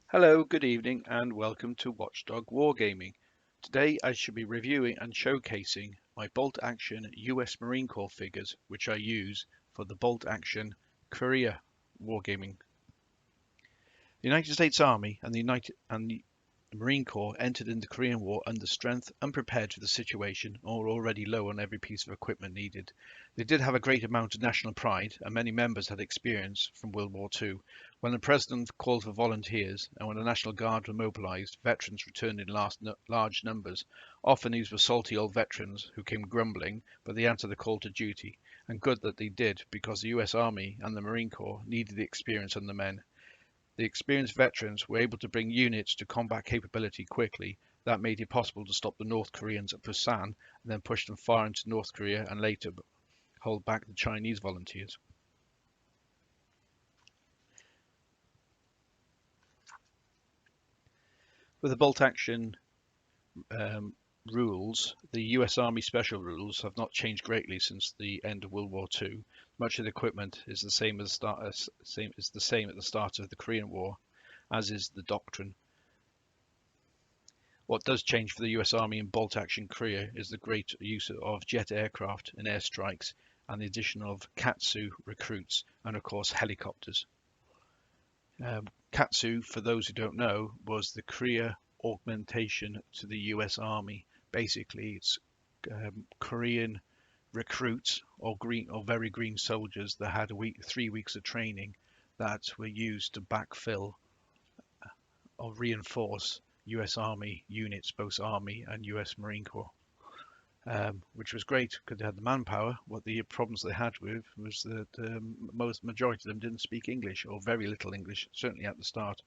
Hello, good evening, and welcome to Watchdog Wargaming. Today I shall be reviewing and showcasing my bolt action US Marine Corps figures, which I use for the bolt action Korea Wargaming. The United States Army and the Marine Corps entered into the Korean War under strength, unprepared for the situation, or already low on every piece of equipment needed. They did have a great amount of national pride, and many members had experience from World War II. When the President called for volunteers, and when the National Guard were mobilised, veterans returned in large numbers. Often these were salty old veterans who came grumbling, but they answered the call to duty, and good that they did, because the US Army and the Marine Corps needed the experience and the men. The experienced veterans were able to bring units to combat capability quickly. That made it possible to stop the North Koreans at Busan and then push them far into North Korea and later hold back the Chinese volunteers. With the bolt action rules, the US Army Special rules have not changed greatly since the end of World War II. Much of the equipment is the same at the start of the Korean War, as is the doctrine. What does change for the US Army in bolt action Korea is the great use of jet aircraft in airstrikes and the addition of Katsu recruits and of course helicopters. Katsu, for those who don't know, was the Korea augmentation to the US Army. Basically, it's Korean recruits or very green soldiers that had 3 weeks of training that were used to backfill or reinforce US Army units, both Army and US Marine Corps, which was great because they had the manpower. What the problems they had with was that majority of them didn't speak English or very little English, certainly at the start.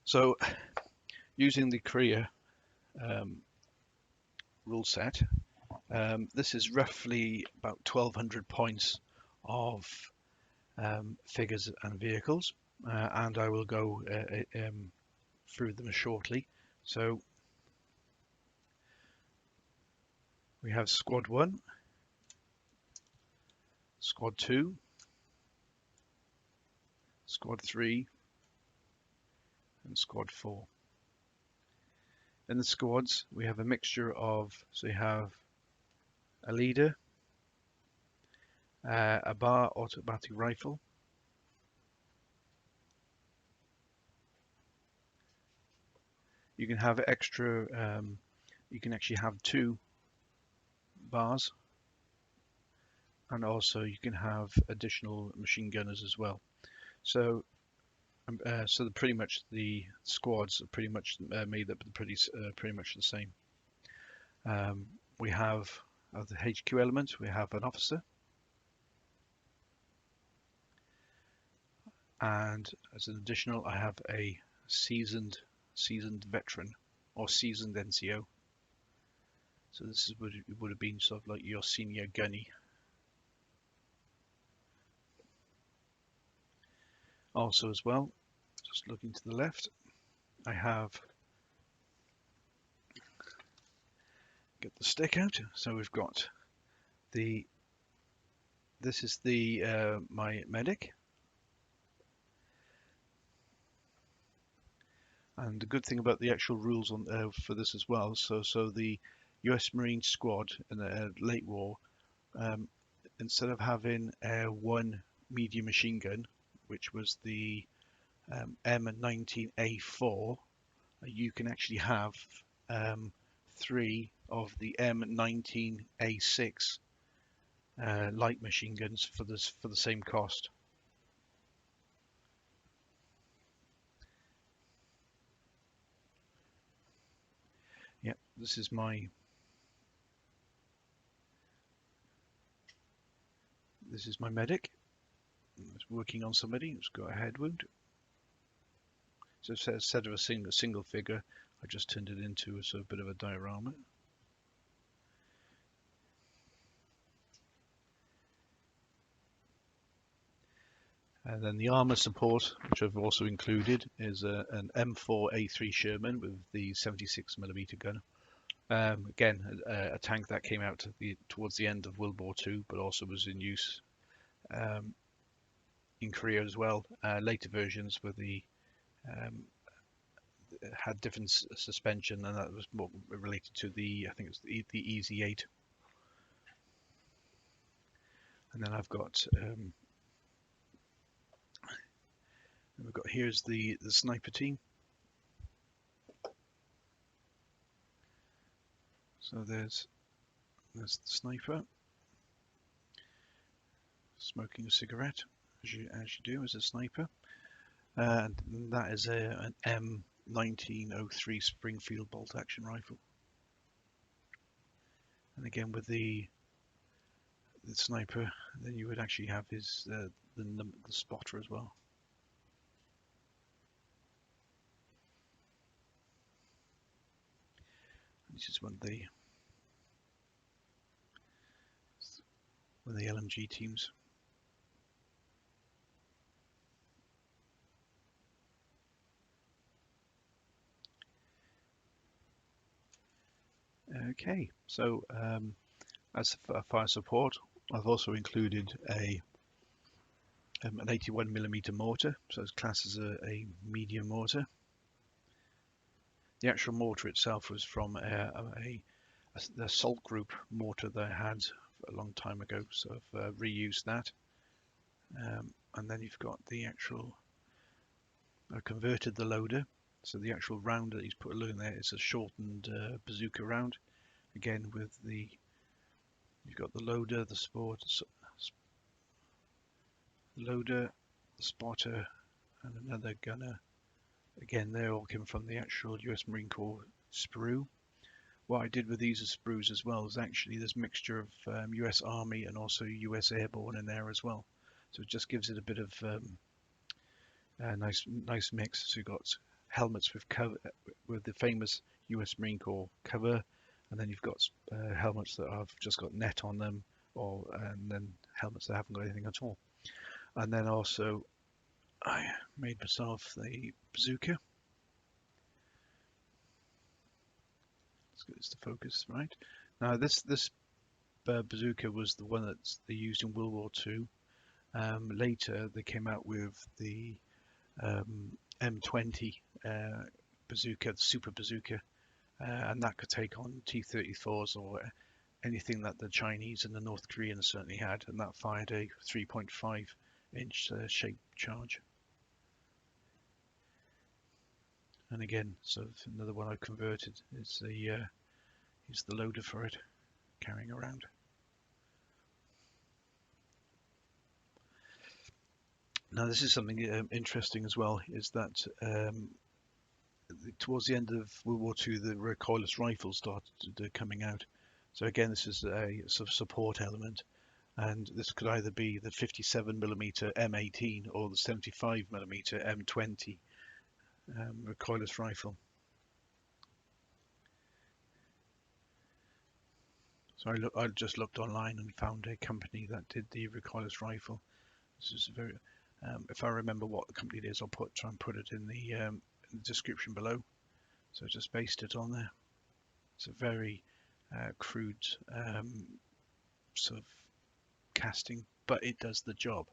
So using the Korea rule set, this is roughly about 1,200 points of figures and vehicles, and I will go through them shortly. So we have Squad 1, Squad 2, Squad 3, and Squad 4. In the squads, we have a mixture of, so you have a leader, a bar automatic rifle, you can have extra, you can actually have 2 bars, and also you can have additional machine gunners as well. So pretty much the squads are pretty much made up pretty much the same. We have the HQ element, we have an officer, and as an additional I have a seasoned veteran or seasoned NCO. So this is what it would have been sort of like your senior gunny. Also as well, just looking to the left, I have, get the stick out, so we've got this is the my medic, and the good thing about the actual rules on for this as well, so the US Marine squad in the late war, instead of having one medium machine gun, which was the M19A4, you can actually have 3 of the M19A6 light machine guns for the same cost. Yeah, this is my medic. It's working on somebody who's got a head wound. So instead of a single figure, I just turned it into a sort of bit of a diorama. And then the armor support, which I've also included, is an M4A3 Sherman with the 76mm gun. Again, a tank that came out towards the end of World War II, but also was in use in Korea as well. Later versions were the um, had different suspension, and that was more related to the, I think it was the Easy 8. And then we've got here's the sniper team. So there's the sniper smoking a cigarette, as you do as a sniper, and that is an M1903 Springfield bolt action rifle. And again, with the sniper, then you would actually have his the spotter as well. This is one of the LMG teams. Okay, so as for fire support, I've also included an 81mm mortar, so it's classed as a medium mortar. The actual mortar itself was from the assault group mortar that I had a long time ago, so I've reused that. And then you've got the actual, I converted the loader, so the actual round that he's put in there is a shortened bazooka round. Again, with you've got the loader, the loader, the spotter, and another gunner. Again, they all came from the actual US Marine Corps sprue. What I did with these as sprues as well is actually this mixture of US Army and also US Airborne in there as well. So it just gives it a bit of a nice mix. So you've got helmets with cover, with the famous US Marine Corps cover, and then you've got helmets that have just got net on them, and then helmets that haven't got anything at all. And then also I made myself the bazooka. Let's get this to focus right. Now this bazooka was the one that they used in World War II. Later they came out with the M20 bazooka, the super bazooka, and that could take on T-34s or anything that the Chinese and the North Koreans certainly had, and that fired a 3.5-inch shaped charge. And again, so another one I converted is the loader for it, carrying around. Now this is something interesting as well, is that towards the end of World War II, the recoilless rifles started coming out. So again, this is a sort of support element, and this could either be the 57mm M18 or the 75mm M20 recoilless rifle. So I just looked online and found a company that did the recoilless rifle. This is very, if I remember what the company is, I'll try and put it in the description below. So I just based it on there. It's a very crude sort of casting, but it does the job.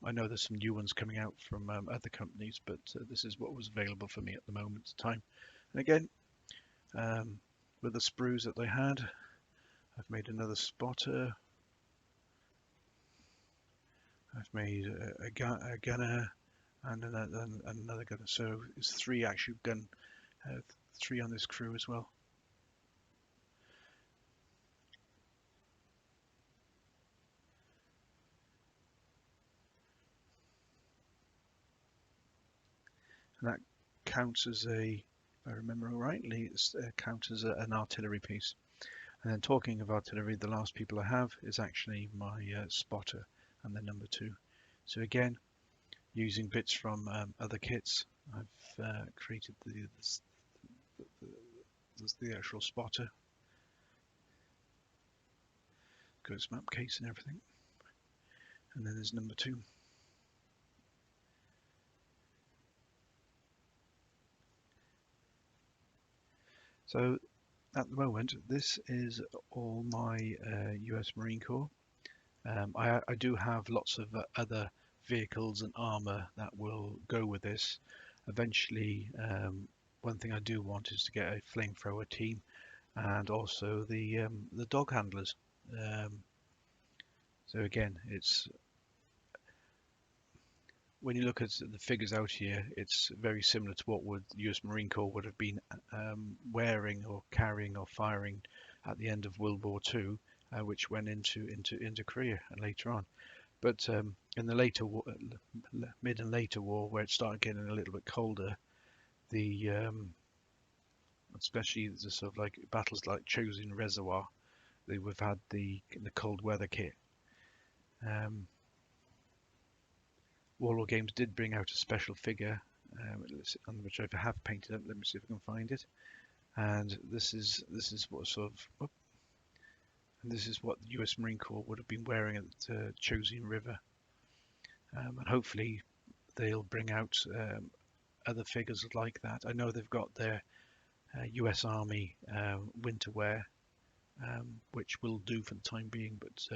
I know there's some new ones coming out from other companies, but this is what was available for me at the moment in time. And again, with the sprues that they had, I've made another spotter. I've made a gunner and another gunner. So it's three actual three on this crew as well. And that counts as if I remember rightly, it counts as an artillery piece. And then talking of artillery, the last people I have is actually my spotter and the number 2. So again, using bits from other kits, I've created the actual spotter. Got its map case and everything. And then there's number 2. So at the moment, this is all my US Marine Corps. I do have lots of other vehicles and armor that will go with this. Eventually, one thing I do want is to get a flamethrower team, and also the dog handlers. So again, it's when you look at the figures out here, it's very similar to what would the US Marine Corps would have been wearing or carrying or firing at the end of World War II, which went into Korea and later on. But in the later war, mid and later war, where it started getting a little bit colder, the especially the sort of like battles like Chosin Reservoir, we've had the cold weather kit. Warlord Games did bring out a special figure, which I have painted up. Let me see if I can find it. And this is what sort of, and this is what the US Marine Corps would have been wearing at the Chosin River. And hopefully they'll bring out other figures like that. I know they've got their US Army winter wear, which will do for the time being, but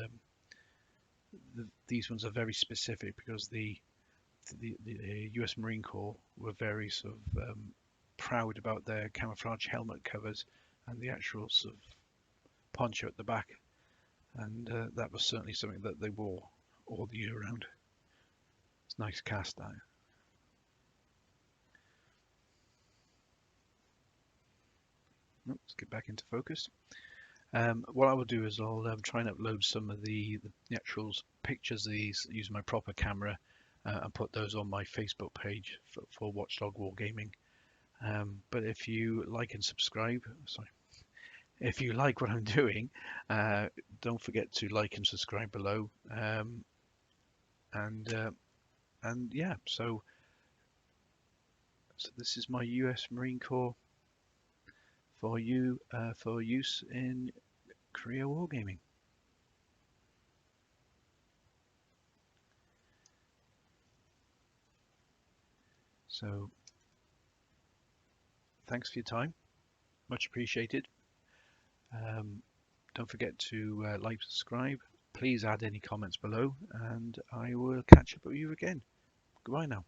these ones are very specific because the US Marine Corps were very sort of proud about their camouflage helmet covers and the actual sort of poncho at the back, and that was certainly something that they wore all the year round. It's nice cast iron. Let's get back into focus. What I will do is I'll try and upload some of the actual pictures of these using my proper camera and put those on my Facebook page for Watchdog Wargaming. But if you like and subscribe, if you like what I'm doing, don't forget to like and subscribe below. And yeah, so this is my US Marine Corps for use in Korea Wargaming. So thanks for your time, much appreciated. Don't forget to like, subscribe. Please add any comments below, and I will catch up with you again. Goodbye now.